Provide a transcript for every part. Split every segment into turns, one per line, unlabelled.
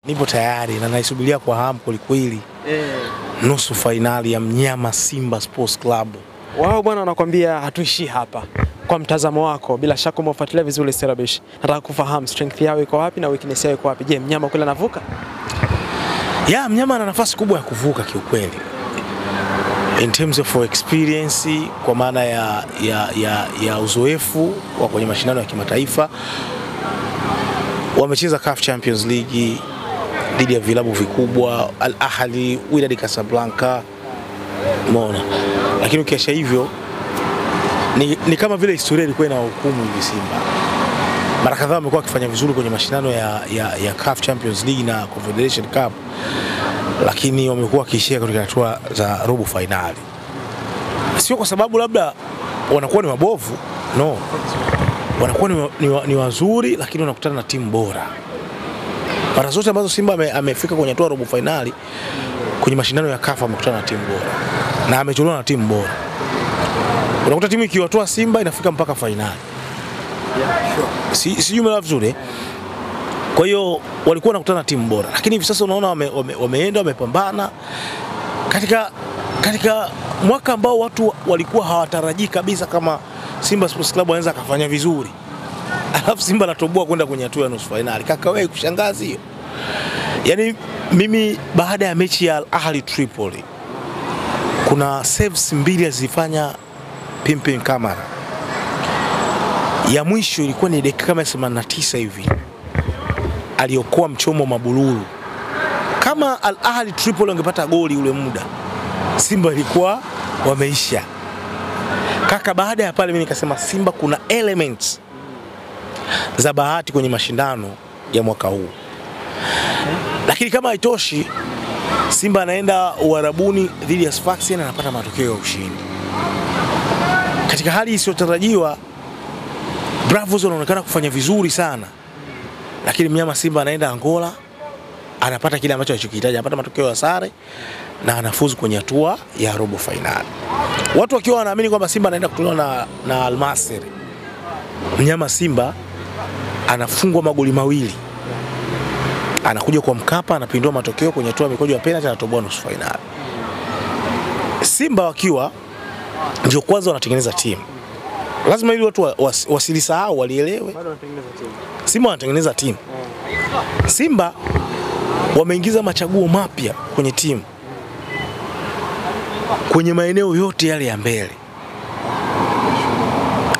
Nipo tayari na naisubiria kwa hamu kweli. Nusu finali ya mnyama Simba Sports Club.
Wao bwana wanakuambia hatuishi hapa. Kwa mtazamo wako, bila shaka umefuatilia vizuri Stellarbesh. Nataka kufahamu strength yao iko wapi na weakness yao iko wapi. Je, mnyama kule anavuka?
Mnyama ana nafasi kubwa ya kuvuka kiukweli. In terms of experience, kwa maana ya uzoefu wa kwenye mashindano ya kimataifa. Wamecheza CAF Champions League dhidi ya vilabu vikubwa, Al Ahly, Wydad Casablanca, umeona. Lakini ukiacha hivyo ni kama vile historia ilikuwa inahukumu hivi Simba. Mara kadhaa wamekuwa wakifanya vizuri kwenye mashindano ya CAF Champions League na Confederation Cup, lakini wamekuwa wakiishia katika hatua za robo finali. Sio kwa sababu labda wanakuwa ni wabovu, no. Wanakuwa ni wazuri, lakini wanakutana na timu bora. Mara zote ambazo Simba amefika kwenye hatua robo finali kwenye mashindano ya CAF amekutana na timu bora na ametolewa na timu bora. Unakuta timu ikiwatoa Simba inafika mpaka finali. Sijui mela vizuri. Kwa hiyo walikuwa wanakutana na timu bora, lakini hivi sasa unaona wameenda wamepambana katika mwaka ambao watu walikuwa hawatarajii kabisa kama Simba Sports Club anaweza kufanya vizuri. Alafu Simba anatoboa kwenda kwenye hatua ya nusu finali. Kaka wewe kushangaza hiyo. Yaani mimi baada ya mechi ya Al Ahly Tripoli kuna saves mbili zilifanya Pimpin Kamara. Ya mwisho ilikuwa ni dakika kama 89 hivi. Aliokoa mchomo Mabululu. Kama Al Ahly Tripoli wangepata goli ule muda, Simba ilikuwa wameisha. Kaka baada ya pale mimi nikasema Simba kuna elements za bahati kwenye mashindano ya mwaka huu. Lakini kama haitoshi, Simba anaenda Uarabuni dhidi ya Sfaxien na anapata matokeo ya ushindi. Katika hali isiyotarajiwa, Bravos wanaonekana kufanya vizuri sana. Lakini mnyama Simba anaenda Angola, anapata kile ambacho anachokihitaji, anapata matokeo ya sare na anafuzu kwenye hatua ya robo finali. Watu wakiwa wanaamini kwamba Simba anaenda kutolewa na Al Masry. Mnyama Simba anafungwa magoli mawili. Anakuja kwa Mkapa, anapindua matokeo kwenye hatua ya mikojo ya penalty, anatoboa nusu finali. Simba wakiwa ndio kwanza wanatengeneza timu. Lazima ili watu wasilisahau, walielewe.
Bado wanatengeneza timu.
Simba wanatengeneza timu. Simba wameingiza machaguo mapya kwenye timu. Kwenye maeneo yote yale ya mbele.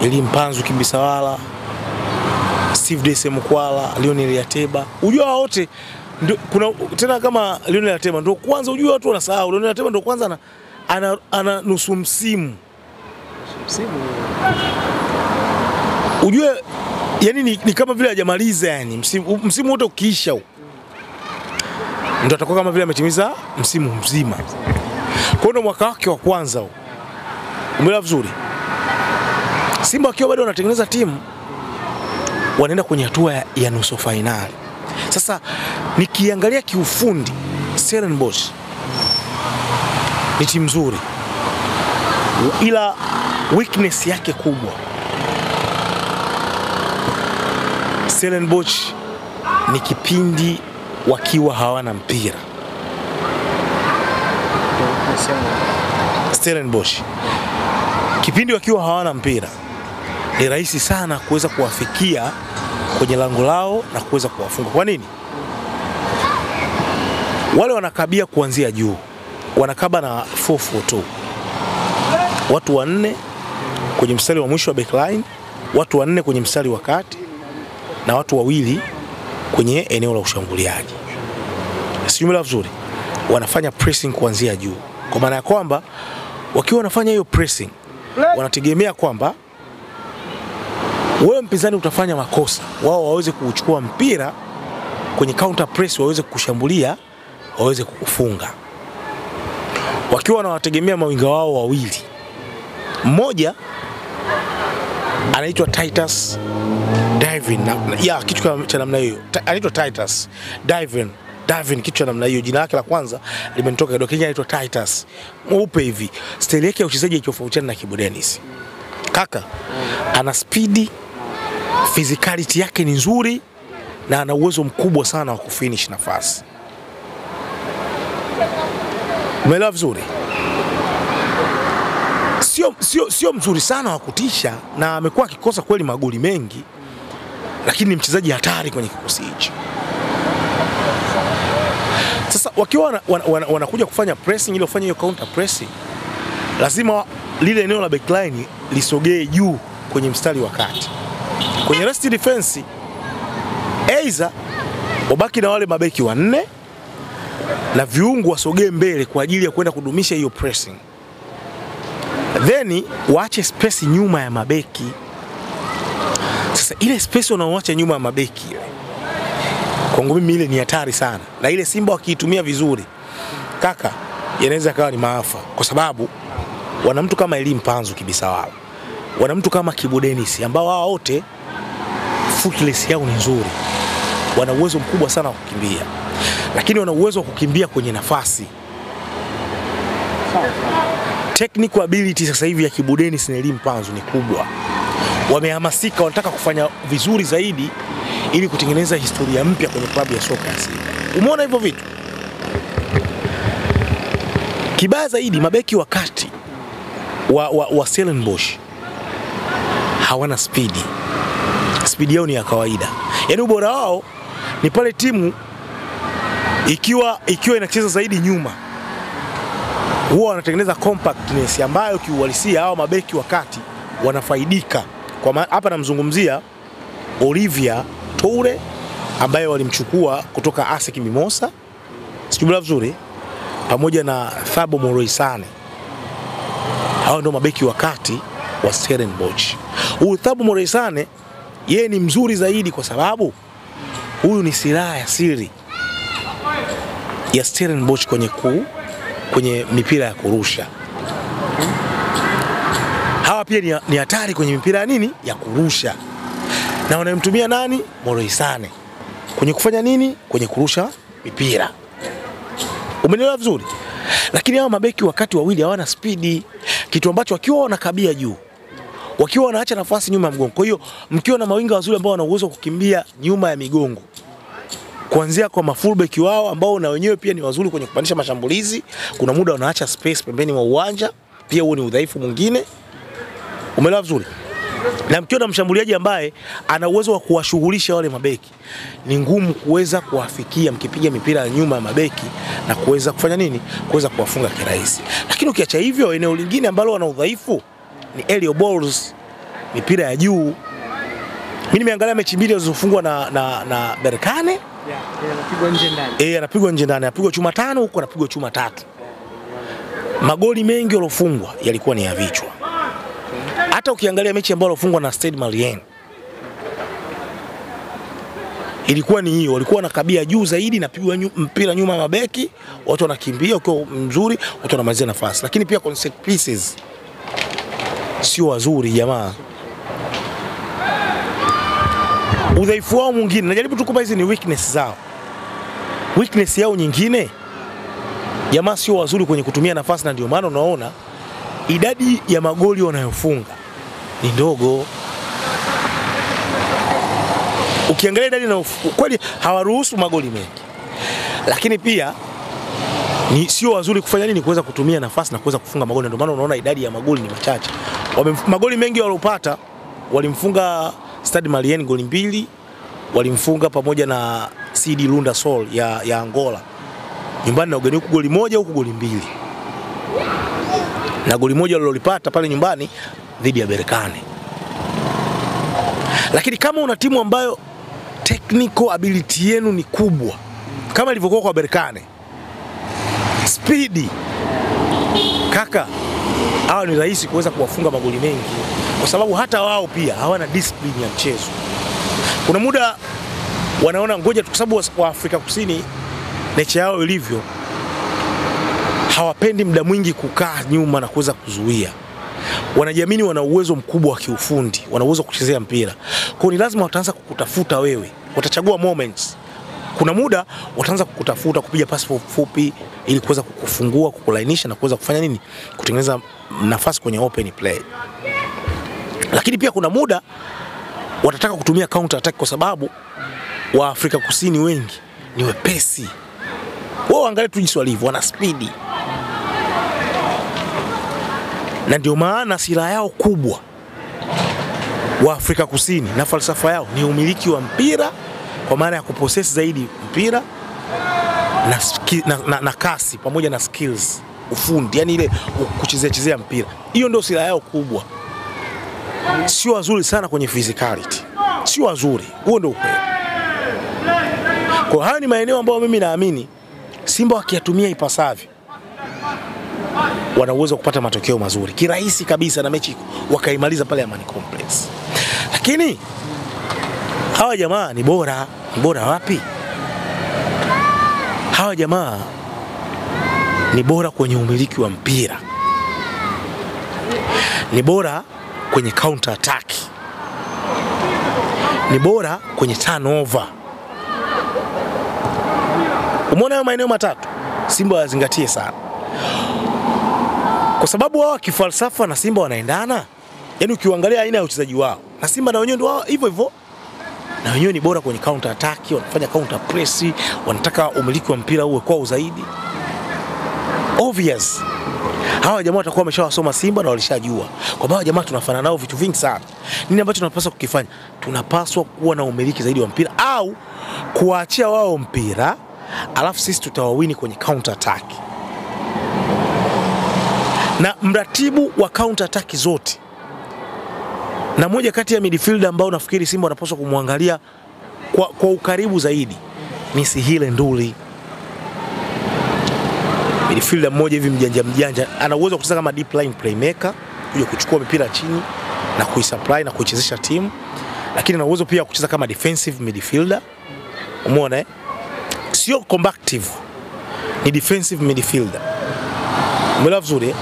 Eli Mpanzu Kibisawala, Steve Dese Mkwala, Lionel Ateba. Unajua wote kuna tena kama Lionel Ateba ndio kwanza, unajua watu wanasahau Lionel Ateba ndio kwanza ana nusu msimu. Unajua yani ni kama vile hajamaliza yani msimu wote ukiisha ndio atakuwa kama vile ametimiza msimu mzima. Kwa hiyo mwaka wake wa kwanza umeelewa vizuri. Simba wakiwa bado wanatengeneza timu, wanaenda kwenye hatua ya nusu finali. Sasa nikiangalia kiufundi, Stellenbosch ni timu nzuri, ila weakness yake kubwa, Stellenbosch ni kipindi wakiwa hawana mpira. Stellenbosch kipindi wakiwa hawana mpira ni rahisi sana kuweza kuwafikia kwenye lango lao na kuweza kuwafunga. Kwa nini? Wale wanakabia kuanzia juu, wanakaba na 4-4-2. Watu wanne kwenye mstari wa mwisho wa backline, watu wanne kwenye mstari wa kati na watu wawili kwenye eneo la ushambuliaji. Sijumla vizuri. Wanafanya pressing kuanzia juu. Kwa maana ya kwamba wakiwa wanafanya hiyo pressing, wanategemea kwamba wewe mpinzani utafanya makosa, wao waweze kuchukua mpira kwenye counter press, waweze kushambulia, waweze kukufunga. Wakiwa wanawategemea mawinga wao wawili. Mmoja anaitwa Titus Divin, kitu cha namna hiyo. Anaitwa Titus Divin, kitu cha namna hiyo. Jina lake la kwanza limenitoka kidogo, Kenya anaitwa Titus. Mweupe hivi. Style yake ya uchezaji itofautiana na Kibu Denis. Kaka ana speed, physicality yake ni nzuri, na ana uwezo mkubwa sana wa kufinish nafasi. Umeelewa vizuri? Sio mzuri sana wa kutisha, na amekuwa akikosa kweli magoli mengi, lakini ni mchezaji hatari kwenye kikosi hicho. Sasa wakiwa wanakuja kufanya pressing ili wafanye hiyo counter pressing, lazima lile eneo la backline lisogee juu kwenye mstari wa kati. Kwenye rest defense, aidha wabaki na wale mabeki wanne na viungo wasogee mbele kwa ajili ya kwenda kudumisha hiyo pressing. Then waache space nyuma ya mabeki. Sasa ile space unaoacha nyuma ya mabeki ile, kwangu mimi ile ni hatari sana, na ile Simba wakiitumia vizuri kaka, yanaweza kawa ni maafa, kwa sababu wana mtu kama Elie Mpanzu Kibisawala, wana mtu kama Kibu Denis, ambao wao wote footless yao ni nzuri, wana uwezo mkubwa sana wa kukimbia, lakini wana uwezo wa kukimbia kwenye nafasi. Technical ability sasa hivi ya Kibu Denis na Elie Mpanzu ni kubwa. Wamehamasika, wanataka kufanya vizuri zaidi ili kutengeneza historia mpya kwenye klabu ya soka ya Simba. Umeona hivyo vitu? Kibaya zaidi, mabeki wakati wa Stellenbosch hawana spidi. Spidi yao ni ya kawaida. Yaani ubora wao ni pale timu ikiwa inacheza zaidi nyuma, huwa wanatengeneza compactness ambayo kiuhalisia hao mabeki wakati wanafaidika. Kwa hapa namzungumzia Olivier Toure ambaye walimchukua kutoka ASEC Mimosa, sijui vizuri, pamoja na Thabo Moroisane. Hao ndio mabeki wakati wa Stellenbosch. Huyu Thabo Moroisane yeye ni mzuri zaidi kwa sababu huyu ni silaha ya siri ya Stellenbosch kwenye mipira ya kurusha. Hawa pia ni hatari kwenye mipira ya nini? Ya kurusha. Na wanamtumia nani? Moroisane. Kwenye kufanya nini? Kwenye kurusha mipira. Umenielewa vizuri? Lakini hao mabeki wakati wawili hawana spidi, kitu ambacho wakiwa wanakabia juu, wakiwa wanaacha nafasi nyuma ya mgongo. Kwa hiyo mkiwa na mawinga wazuri ambao wana uwezo kukimbia nyuma ya migongo, kuanzia kwa mafullback wao ambao na wenyewe pia ni wazuri kwenye kupandisha mashambulizi, kuna muda wanaacha space pembeni mwa uwanja, pia huo ni udhaifu mwingine. Umeelewa vizuri? Na mkiwa na mshambuliaji ambaye ana uwezo wa kuwashughulisha wale mabeki, ni ngumu kuweza kuwafikia mkipiga mipira ya nyuma ya mabeki na kuweza kufanya nini? Kuweza kuwafunga kirahisi. Lakini ukiacha hivyo, eneo lingine ambalo wana udhaifu ni aerial balls, mipira ya juu. Mimi nimeangalia mechi mbili zilizofungwa na Berkane.
Anapigwa nje ndani.
Anapigwa nje ndani, anapigwa chuma 5 huko, anapigwa chuma 3. Magoli mengi yalofungwa yalikuwa ni ya vichwa. Hata ukiangalia mechi ambayo walifungwa na Stade Malien, ilikuwa ni hiyo, walikuwa wanakabia juu zaidi, napigwa mpira nyuma ya mabeki, watu wanakimbia ukiwa mzuri, watu wanamalizia nafasi. Lakini pia set pieces sio wazuri jamaa. Udhaifu wao mwingine, najaribu tukupa hizi ni weakness zao. Weakness yao nyingine, jamaa sio wazuri kwenye kutumia nafasi, na ndio maana unaona idadi ya magoli wanayofunga ni ndogo. Ukiangalia idadi na kweli hawaruhusu magoli mengi, lakini pia ni sio wazuri kufanya nini? Kuweza kutumia nafasi na kuweza kufunga magoli. Ndio maana unaona idadi ya magoli ni machache. Magoli mengi walopata, walimfunga Stade Malien goli 2, walimfunga pamoja na CD Lunda Sol ya Angola nyumbani, na ugeni huko goli 1, huko goli 2. Na goli 1 walilopata pale nyumbani dhidi ya Berkane. Lakini kama una timu ambayo technical ability yenu ni kubwa kama ilivyokuwa kwa Berkane, speedy kaka, hawa ni rahisi kuweza kuwafunga magoli mengi, kwa sababu hata wao pia hawana discipline ya mchezo. Kuna muda wanaona ngoja tu, kwa sababu wa Afrika Kusini nature yao ilivyo, hawapendi muda mwingi kukaa nyuma na kuweza kuzuia. Wanajiamini wana uwezo mkubwa wa kiufundi, wana uwezo kuchezea mpira. Kwa hiyo ni lazima wataanza kukutafuta wewe. Watachagua moments. Kuna muda wataanza kukutafuta, kupiga pasi fupi ili kuweza kukufungua, kukulainisha na kuweza kufanya nini? Kutengeneza nafasi kwenye open play. Lakini pia kuna muda watataka kutumia counter attack, kwa sababu wa Afrika Kusini wengi ni wepesi. Wao angalia tu jinsi walivyo, wana spidi. Na ndio maana silaha yao kubwa wa Afrika Kusini na falsafa yao ni umiliki wa mpira, kwa maana ya kupossess zaidi mpira na kasi pamoja na skills, ufundi, yani ile kuchezea mpira. Hiyo ndio silaha yao kubwa. Sio wazuri sana kwenye physicality. Sio wazuri. Huo ndio ukweli. Kwa hayo ni maeneo ambayo mimi naamini Simba wakiyatumia ipasavyo wana uwezo wa kupata matokeo mazuri kirahisi kabisa, na mechi wakaimaliza pale Amani Complex. Lakini hawa jamaa ni bora. Ni bora wapi? Hawa jamaa ni bora kwenye umiliki wa mpira, ni bora kwenye counter attack, ni bora kwenye turnover. Umeona hayo maeneo matatu Simba wazingatie sana, kwa sababu wao kifalsafa na Simba wanaendana. Yaani ukiangalia aina ya uchezaji wao na Simba na wenyewe ndio wao hivyo hivyo, na wenyewe ni bora kwenye counter attack, wanafanya counter press, wanataka umiliki wa mpira uwe kwao zaidi. Obvious hawa jamaa watakuwa wameshawasoma Simba na walishajua kwa sababu jamaa tunafanana nao vitu vingi sana. Nini ambacho tunapaswa kukifanya? Tunapaswa kuwa na umiliki zaidi wa mpira au kuachia wao mpira, alafu sisi tutawawini kwenye counter attack. Na mratibu wa counter attack zote, na moja kati ya midfielder ambao nafikiri Simba wanapaswa kumwangalia kwa ukaribu zaidi ni Sihile Nduli. Midfielder mmoja hivi mjanja, ana uwezo wa kucheza kama deep line playmaker, kuja kuchukua mipira chini na kuisupply na kuichezesha timu, lakini ana uwezo pia kucheza kama defensive midfielder. Umeona sio combative, ni defensive midfielder. Umeelewa vizuri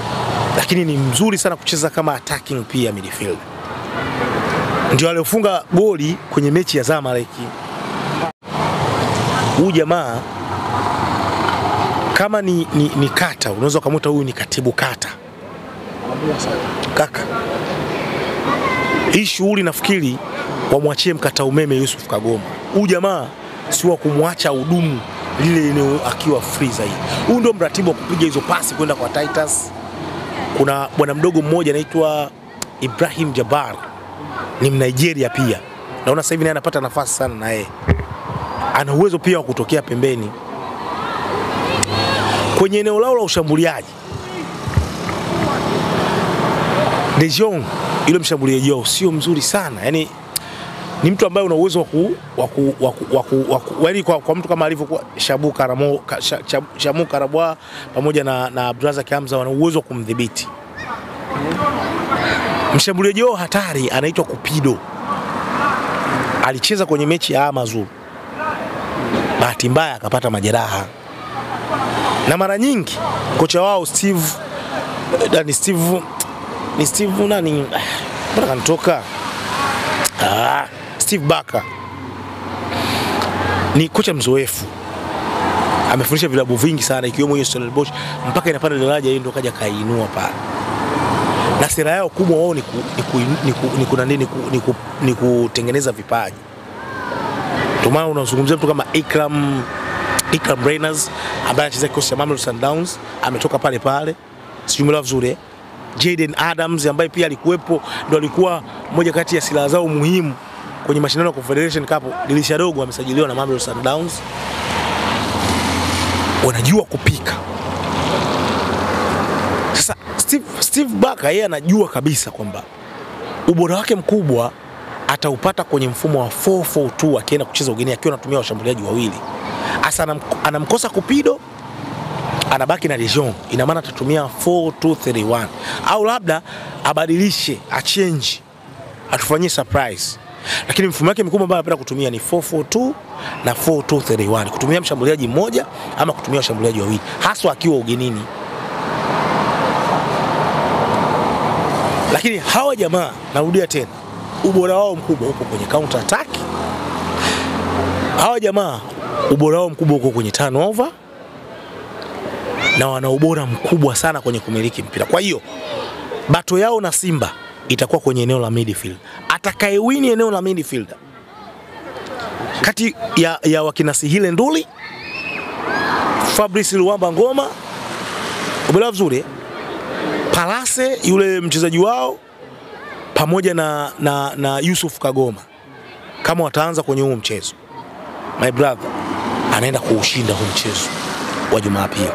lakini ni mzuri sana kucheza kama attacking pia midfielder. Ndio aliofunga goli kwenye mechi ya Zamalek. Huyu jamaa kama ni kata, unaweza kumuita huyu ni katibu kata. Kaka, hii shughuli nafikiri wamwachie mkata umeme Yusuf Kagoma. Huyu jamaa si wa kumwacha hudumu lile eneo akiwa free zaidi. Huyu ndio mratibu wa kupiga hizo pasi kwenda kwa Titus. Kuna bwana mdogo mmoja anaitwa Ibrahim Jabbar, ni Mnigeria pia. Naona sasa hivi naye anapata nafasi sana na yeye. Ana uwezo pia wa kutokea pembeni. Kwenye eneo lao la ushambuliaji, De Jong yule mshambuliaji wao sio mzuri sana. Yaani ni mtu ambaye una uwezo kwa mtu kama alivyokuwa Shamu Karabwa pamoja na Abdulrazak Hamza, wana uwezo wa kumdhibiti. Mshambuliaji wao hatari anaitwa Kupido. Alicheza kwenye mechi ya Amazon. Bahati mbaya akapata majeraha. Na mara nyingi kocha wao Steve nani? Mbona kanitoka? Steve Barker ni kocha mzoefu, amefundisha vilabu vingi sana ikiwemo hiyo Stellenbosch mpaka inapanda daraja, yeye ndo kaja kainua pale. Na sera yao kubwa wao ni kutengeneza vipaji. Ndio maana unazungumzia mtu kama Ikram Reyners ambaye anacheza kikosi cha Mamelodi Sundowns, ametoka pale. Sijumla vizuri. Jaden Adams ambaye pia alikuwepo, ndo alikuwa moja kati ya silaha zao muhimu kwenye mashindano ya Confederation Cup. Dirisha dogo amesajiliwa na Mamelodi Sundowns. Wanajua kupika. Sasa Steve Barker yeye anajua kabisa kwamba ubora wake mkubwa ataupata kwenye mfumo wa 4-4-2 akienda kucheza ugeni akiwa anatumia washambuliaji wawili. Asa anamkosa Kupido, anabaki na De Jong. Ina maana atatumia 4-2-3-1 au labda abadilishe, achange, atufanyie surprise. Lakini mfumo wake mkubwa ambao anapenda kutumia ni 4-4-2 na 4-2-3-1, kutumia mshambuliaji mmoja ama kutumia washambuliaji wawili, haswa akiwa ugenini. Lakini hawa jamaa, narudia tena, ubora wao mkubwa uko kwenye counter attack. Hawa jamaa ubora wao mkubwa uko kwenye turnover, na wana ubora mkubwa sana kwenye kumiliki mpira. Kwa hiyo bato yao na Simba itakuwa kwenye eneo la midfield. Atakayewini eneo la midfield kati ya wakina Sihile Nduli, Fabrice Luamba Ngoma, ubela vizuri, Palase yule mchezaji wao, pamoja na Yusuf Kagoma. Kama wataanza kwenye huu mchezo, my brother anaenda kuushinda huu mchezo wa Jumapili.